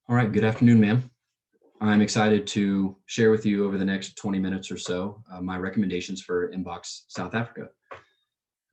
All right, good afternoon, ma'am. I'm excited to share with you over the next 20 minutes or so my recommendations for MBOX South Africa.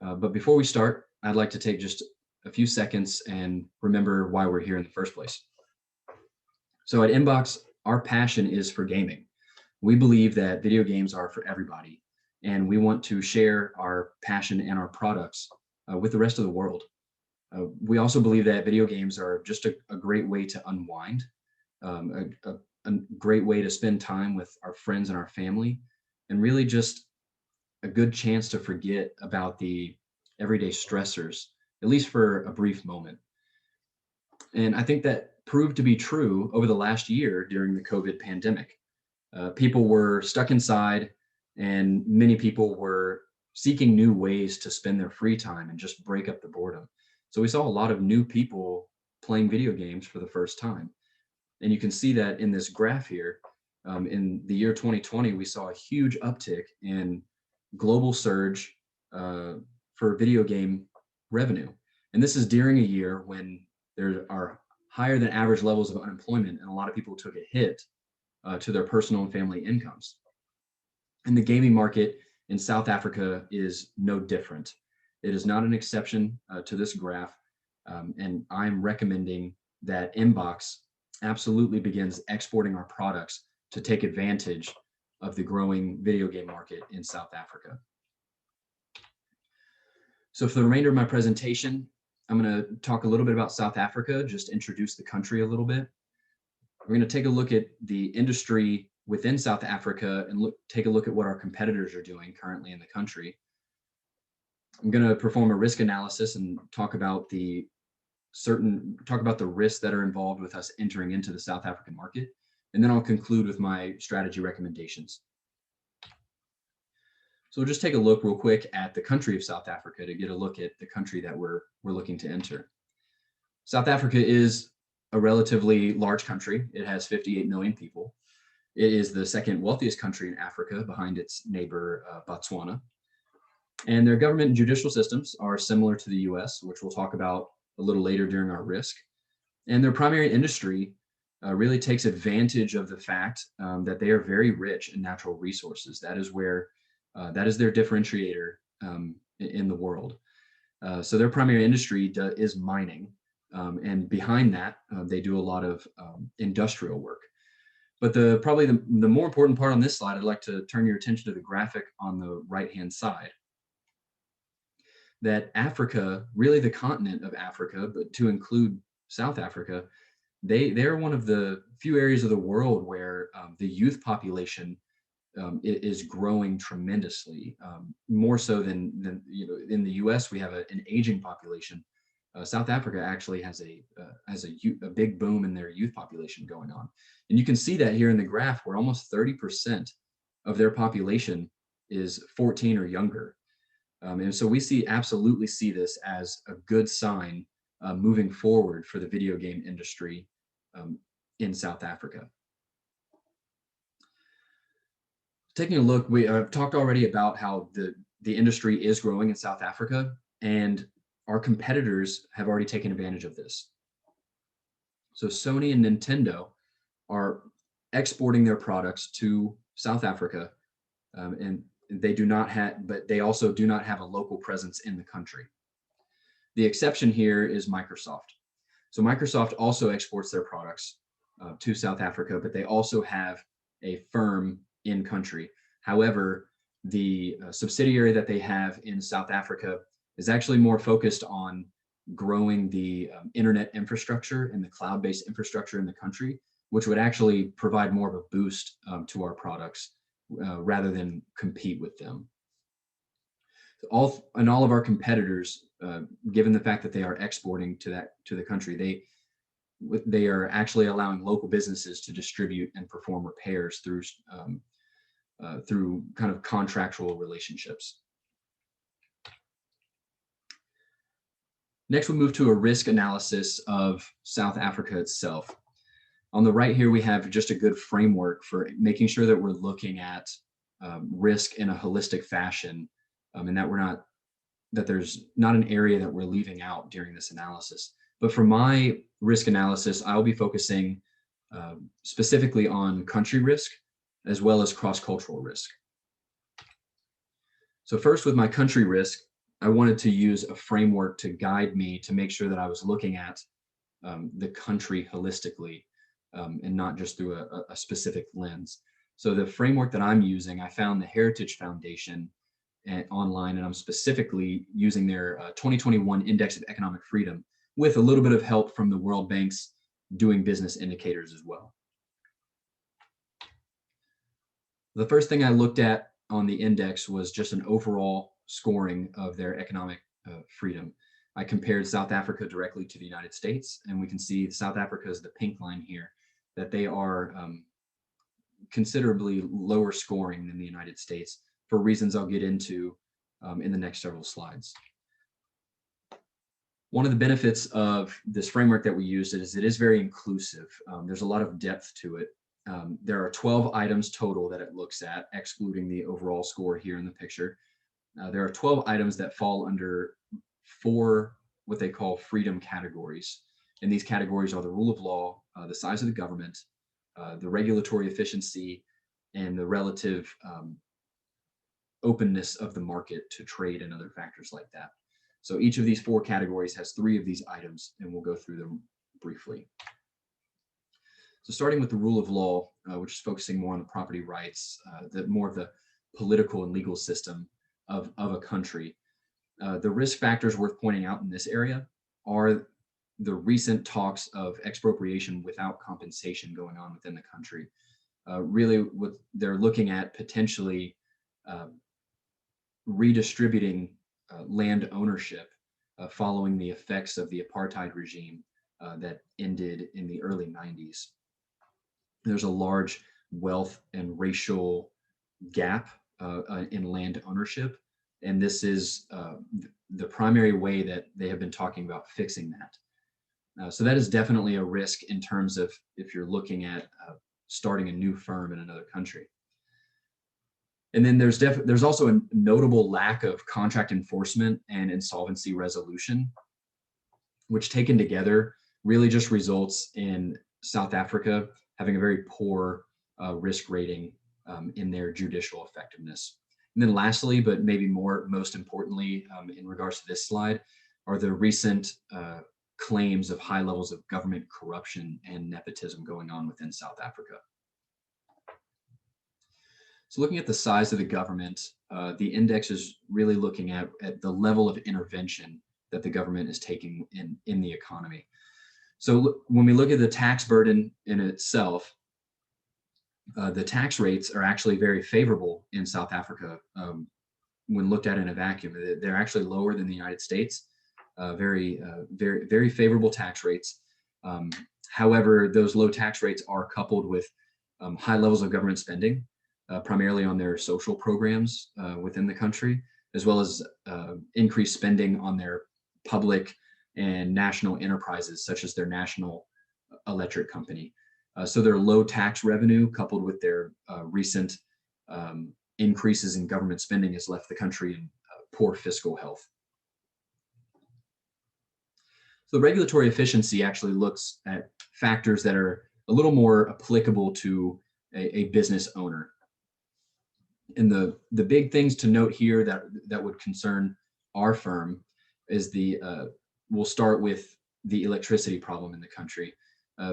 But before we start, I'd like to take just a few seconds and remember why we're here in the first place. So at MBOX, our passion is for gaming. We believe that video games are for everybody, and we want to share our passion and our products with the rest of the world. We also believe that video games are just a great way to unwind, a great way to spend time with our friends and our family, and really just a good chance to forget about the everyday stressors, at least for a brief moment. And I think that proved to be true over the last year during the COVID pandemic. People were stuck inside, and many people were seeking new ways to spend their free time and just break up the boredom. So we saw a lot of new people playing video games for the first time. And you can see that in this graph here. In the year 2020, we saw a huge uptick in global surge for video game revenue. And this is during a year when there are higher than average levels of unemployment, and a lot of people took a hit to their personal and family incomes. And the gaming market in South Africa is no different. It is not an exception to this graph. And I'm recommending that MBOX absolutely begins exporting our products to take advantage of the growing video game market in South Africa. So for the remainder of my presentation, I'm going to talk a little bit about South Africa, just introduce the country a little bit. We're going to take a look at the industry within South Africa and take a look at what our competitors are doing currently in the country. I'm going to perform a risk analysis and talk about the risks that are involved with us entering into the South African market. And then I'll conclude with my strategy recommendations. So we'll just take a look real quick at the country of South Africa to get a look at the country that we're looking to enter. South Africa is a relatively large country. It has 58 million people. It is the second wealthiest country in Africa behind its neighbor, Botswana. And their government and judicial systems are similar to the US, which we'll talk about a little later during our risk. And their primary industry really takes advantage of the fact that they are very rich in natural resources. That is their differentiator in the world. So their primary industry is mining. And behind that, they do a lot of industrial work. But probably the more important part on this slide, I'd like to turn your attention to the graphic on the right-hand side. That Africa, really the continent of Africa, but to include South Africa, they're one of the few areas of the world where the youth population is growing tremendously, more so than in the U.S. we have an aging population. South Africa actually has a big boom in their youth population going on, and you can see that here in the graph, where almost 30% of their population is 14 or younger. And so we absolutely see this as a good sign moving forward for the video game industry in South Africa. Taking a look, I've talked already about how the industry is growing in South Africa, and our competitors have already taken advantage of this. So Sony and Nintendo are exporting their products to South Africa, and but they also do not have a local presence in the country. The exception here is Microsoft. So Microsoft also exports their products to South Africa, but they also have a firm in country. However, the subsidiary that they have in South Africa is actually more focused on growing the internet infrastructure and the cloud-based infrastructure in the country, which would actually provide more of a boost to our products rather than compete with them. All of our competitors, given the fact that they are exporting to the country, they are actually allowing local businesses to distribute and perform repairs through kind of contractual relationships. Next, we'll move to a risk analysis of South Africa itself. On the right here, we have just a good framework for making sure that we're looking at risk in a holistic fashion, and that there's not an area that we're leaving out during this analysis. But for my risk analysis, I'll be focusing specifically on country risk as well as cross-cultural risk. So first, with my country risk, I wanted to use a framework to guide me to make sure that I was looking at the country holistically and not just through a specific lens. So the framework that I'm using, I found the Heritage Foundation online, and I'm specifically using their 2021 Index of Economic Freedom with a little bit of help from the World Bank's Doing Business indicators as well. The first thing I looked at on the index was just an overall scoring of their economic freedom. I compared South Africa directly to the United States, and we can see South Africa is the pink line here, that they are considerably lower scoring than the United States for reasons I'll get into in the next several slides. One of the benefits of this framework that we use is it is very inclusive. There's a lot of depth to it. There are 12 items total that it looks at, excluding the overall score here in the picture. There are 12 items that fall under 4 what they call freedom categories. And these categories are the rule of law, the size of the government, the regulatory efficiency, and the relative openness of the market to trade and other factors like that. So each of these 4 categories has 3 of these items, and we'll go through them briefly. So starting with the rule of law, which is focusing more on the property rights, more of the political and legal system of a country. The risk factors worth pointing out in this area are the recent talks of expropriation without compensation going on within the country. Really, what they're looking at potentially redistributing land ownership following the effects of the apartheid regime that ended in the early 90s. There's a large wealth and racial gap in land ownership, and this is the primary way that they have been talking about fixing that. So that is definitely a risk in terms of if you're looking at starting a new firm in another country. And then there's also a notable lack of contract enforcement and insolvency resolution, which taken together really just results in South Africa having a very poor risk rating in their judicial effectiveness. And then lastly, but maybe most importantly in regards to this slide, are the recent claims of high levels of government corruption and nepotism going on within South Africa. So looking at the size of the government, the index is really looking at the level of intervention that the government is taking in the economy. So when we look at the tax burden in itself, the tax rates are actually very favorable in South Africa when looked at in a vacuum. They're actually lower than the United States, very favorable tax rates. However, those low tax rates are coupled with high levels of government spending, primarily on their social programs within the country, as well as increased spending on their public and national enterprises, such as their national electric company. So their low tax revenue coupled with their recent increases in government spending has left the country in poor fiscal health. So regulatory efficiency actually looks at factors that are a little more applicable to a business owner. And the big things to note here that would concern our firm is we'll start with the electricity problem in the country.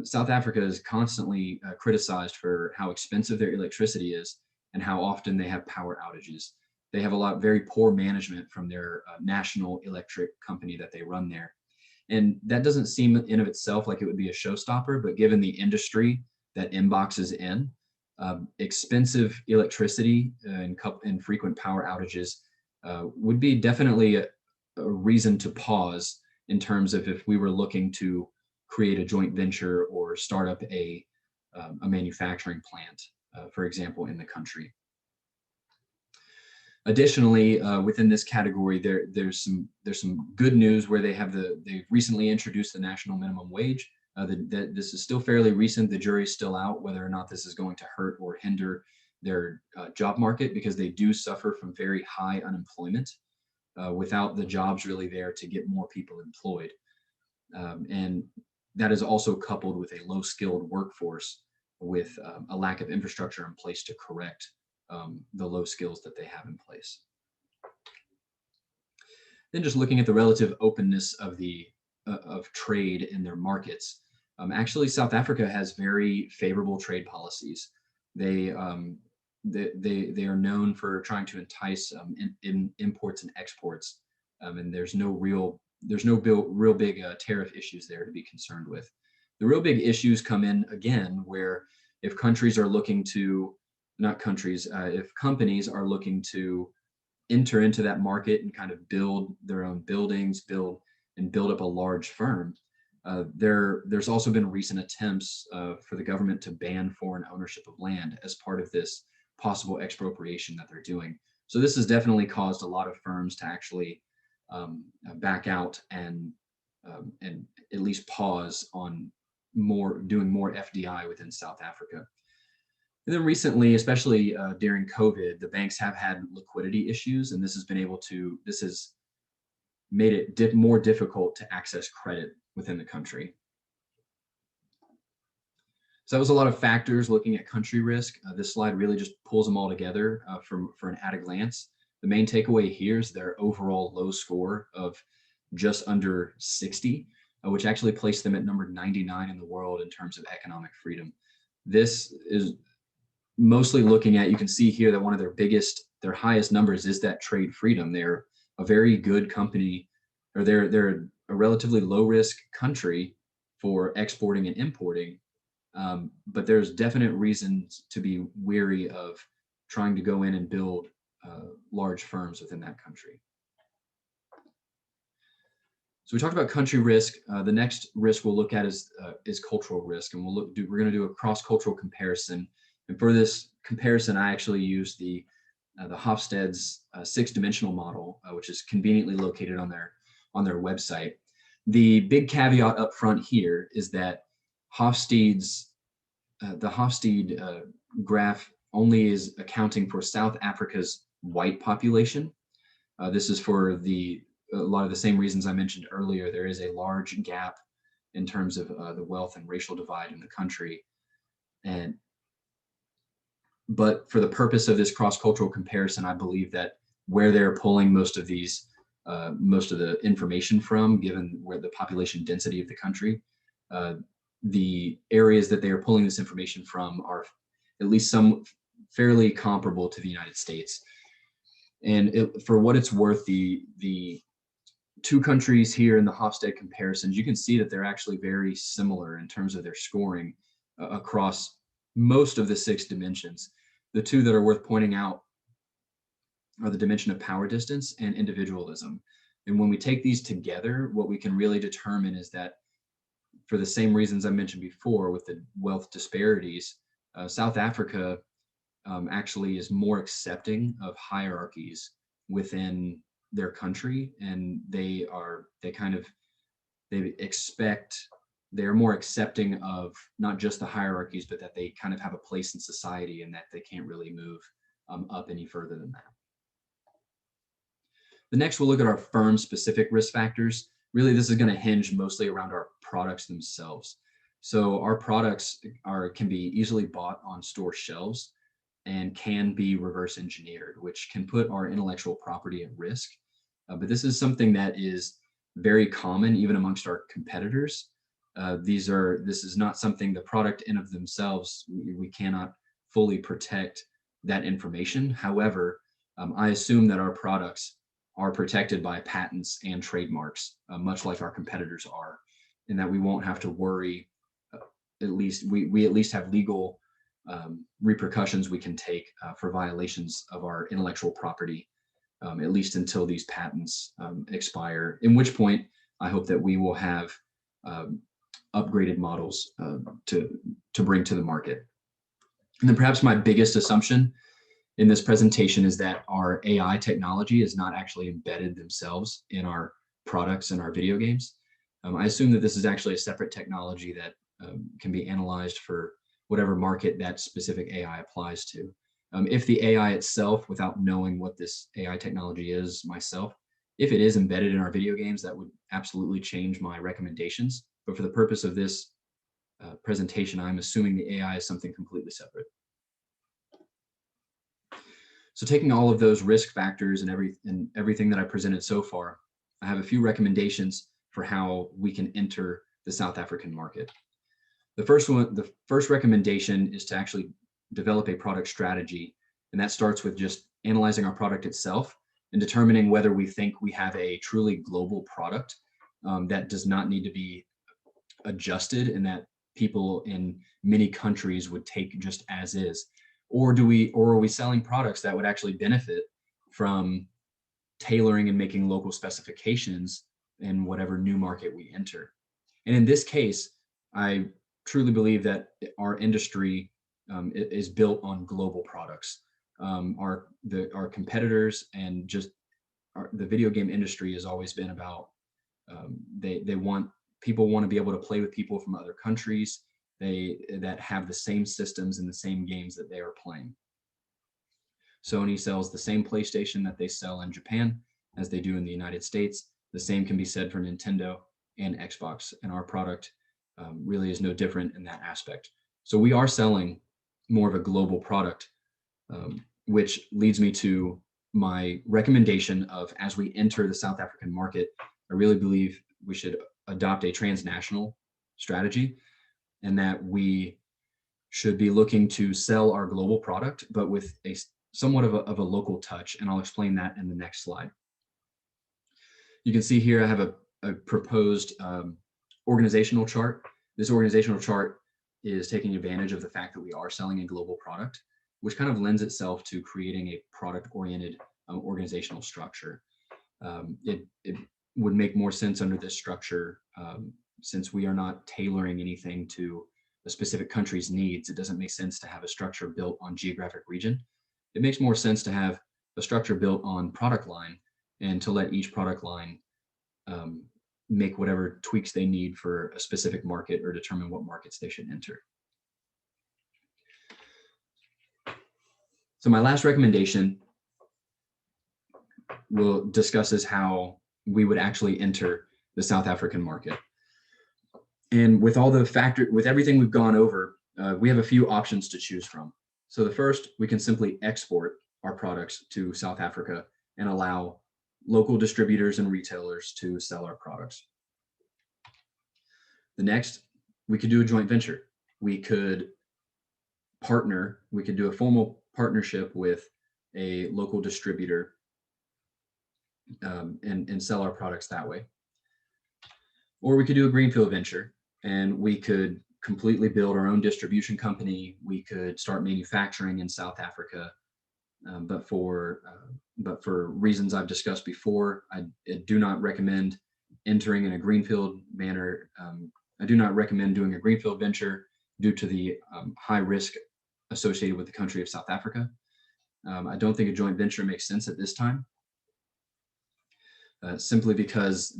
South Africa is constantly criticized for how expensive their electricity is and how often they have power outages. They have very poor management from their national electric company that they run there. And that doesn't seem in of itself like it would be a showstopper, but given the industry that MBOX is in, expensive electricity and frequent power outages would be definitely a reason to pause in terms of if we were looking to create a joint venture or start up a manufacturing plant, for example, in the country. Additionally, within this category, there's some good news where they've recently introduced the national minimum wage. This is still fairly recent. The jury's still out whether or not this is going to hurt or hinder their job market, because they do suffer from very high unemployment without the jobs really there to get more people employed. And that is also coupled with a low-skilled workforce with a lack of infrastructure in place to correct the low skills that they have in place. Then just looking at the relative openness of of trade in their markets. Actually, South Africa has very favorable trade policies. They are known for trying to entice in imports and exports, and there's no real big tariff issues there to be concerned with. The real big issues come in again where if countries are looking to, not countries, if companies are looking to enter into that market and kind of build their own buildings, build up a large firm. There's also been recent attempts for the government to ban foreign ownership of land as part of this possible expropriation that they're doing. So this has definitely caused a lot of firms to actually back out and at least pause on doing more FDI within South Africa. And then recently, especially during COVID, the banks have had liquidity issues, and this has made it more difficult to access credit within the country. So that was a lot of factors looking at country risk. This slide really just pulls them all together for an at a glance. The main takeaway here is their overall low score of just under 60, which actually placed them at number 99 in the world in terms of economic freedom. This is mostly looking at, you can see here that one of their highest numbers is that trade freedom. They're a very good company, or they're a relatively low risk country for exporting and importing. But there's definite reasons to be wary of trying to go in and build large firms within that country. So we talked about country risk. The next risk we'll look at is cultural risk, and we're going to do a cross-cultural comparison. And for this comparison, I actually use the Hofstede's 6-dimensional model, which is conveniently located on their website. The big caveat up front here is that the Hofstede graph only is accounting for South Africa's white population. This is for a lot of the same reasons I mentioned earlier. There is a large gap in terms of the wealth and racial divide in the country. But for the purpose of this cross-cultural comparison, I believe that where they're pulling most of the information from, given where the population density of the country, the areas that they are pulling this information from are at least some fairly comparable to the United States. And for what it's worth, the two countries here in the Hofstede comparisons, you can see that they're actually very similar in terms of their scoring across most of the 6 dimensions. The two that are worth pointing out are the dimension of power distance and individualism. And when we take these together, what we can really determine is that for the same reasons I mentioned before with the wealth disparities, South Africa actually is more accepting of hierarchies within their country, and they're more accepting of not just the hierarchies, but that they kind of have a place in society and that they can't really move up any further than that. The next, we'll look at our firm-specific risk factors. Really, this is going to hinge mostly around our products themselves. So our products can be easily bought on store shelves and can be reverse engineered, which can put our intellectual property at risk. But this is something that is very common even amongst our competitors. This is not something, the product in of themselves, we cannot fully protect that information. However, I assume that our products are protected by patents and trademarks, much like our competitors are, and that we won't have to worry. At least we at least have legal repercussions we can take for violations of our intellectual property, at least until these patents expire, in which point I hope that we will have upgraded models to bring to the market. And then perhaps my biggest assumption in this presentation is that our AI technology is not actually embedded themselves in our products and our video games. I assume that this is actually a separate technology that can be analyzed for whatever market that specific AI applies to. If the AI itself, without knowing what this AI technology is myself, if it is embedded in our video games, that would absolutely change my recommendations. But for the purpose of this presentation, I'm assuming the AI is something completely separate. So taking all of those risk factors and everything that I presented so far, I have a few recommendations for how we can enter the South African market. The first recommendation is to actually develop a product strategy, and that starts with just analyzing our product itself and determining whether we think we have a truly global product that does not need to be adjusted and that people in many countries would take just as is, or are we selling products that would actually benefit from tailoring and making local specifications in whatever new market we enter. And in this case, I truly believe that our industry is built on global products. Our competitors and just the video game industry has always been about people want to be able to play with people from other countries that have the same systems and the same games that they are playing. Sony sells the same PlayStation that they sell in Japan as they do in the United States. The same can be said for Nintendo and Xbox, and our product really is no different in that aspect. So we are selling more of a global product, which leads me to my recommendation of, as we enter the South African market, I really believe we should adopt a transnational strategy, and that we should be looking to sell our global product, but with a somewhat of a local touch. And I'll explain that in the next slide. You can see here I have a proposed organizational chart. This organizational chart is taking advantage of the fact that we are selling a global product, which kind of lends itself to creating a product-oriented organizational structure. It would make more sense under this structure since we are not tailoring anything to a specific country's needs. It doesn't make sense to have a structure built on geographic region. It makes more sense to have a structure built on product line and to let each product line make whatever tweaks they need for a specific market or determine what markets they should enter. So my last recommendation will discusses how we would actually enter the South African market. And with everything we've gone over, we have a few options to choose from. So the first, we can simply export our products to South Africa and allow local distributors and retailers to sell our products. The next, we could do a joint venture. We could do a formal partnership with a local distributor and sell our products that way. Or we could do a greenfield venture, and we could completely build our own distribution company. We could start manufacturing in South Africa, but for reasons I've discussed before, I do not recommend entering in a greenfield manner. I do not recommend doing a greenfield venture due to the high risk associated with the country of South Africa. I don't think a joint venture makes sense at this time, simply because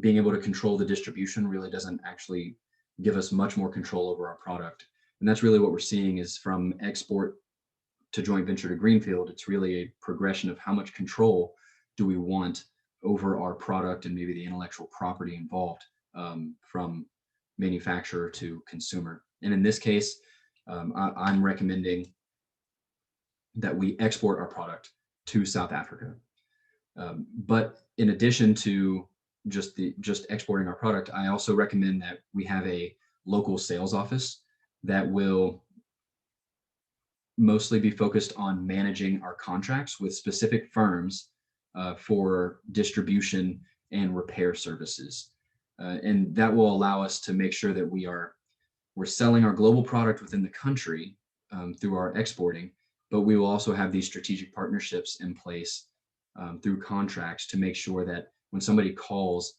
being able to control the distribution really doesn't actually give us much more control over our product. And that's really what we're seeing is from export to joint venture to greenfield, it's really a progression of how much control do we want over our product and maybe the intellectual property involved from manufacturer to consumer. And in this case, I'm recommending that we export our product to South Africa. But in addition to just exporting our product, I also recommend that we have a local sales office that will mostly be focused on managing our contracts with specific firms for distribution and repair services. And that will allow us to make sure that we're selling our global product within the country through our exporting, but we will also have these strategic partnerships in place through contracts to make sure that when somebody calls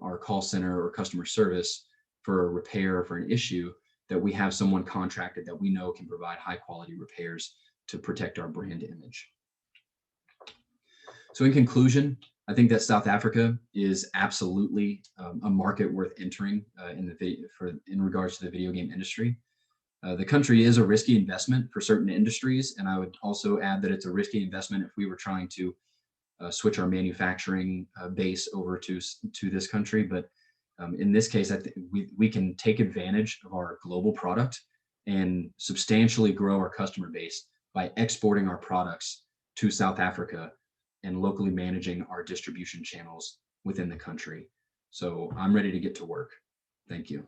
our call center or customer service for a repair or for an issue, that we have someone contracted that we know can provide high quality repairs to protect our brand image. So in conclusion, I think that South Africa is absolutely a market worth entering in regards to the video game industry. The country is a risky investment for certain industries, and I would also add that it's a risky investment if we were trying to switch our manufacturing base over to this country. But In this case, I think we can take advantage of our global product and substantially grow our customer base by exporting our products to South Africa and locally managing our distribution channels within the country. So I'm ready to get to work. Thank you.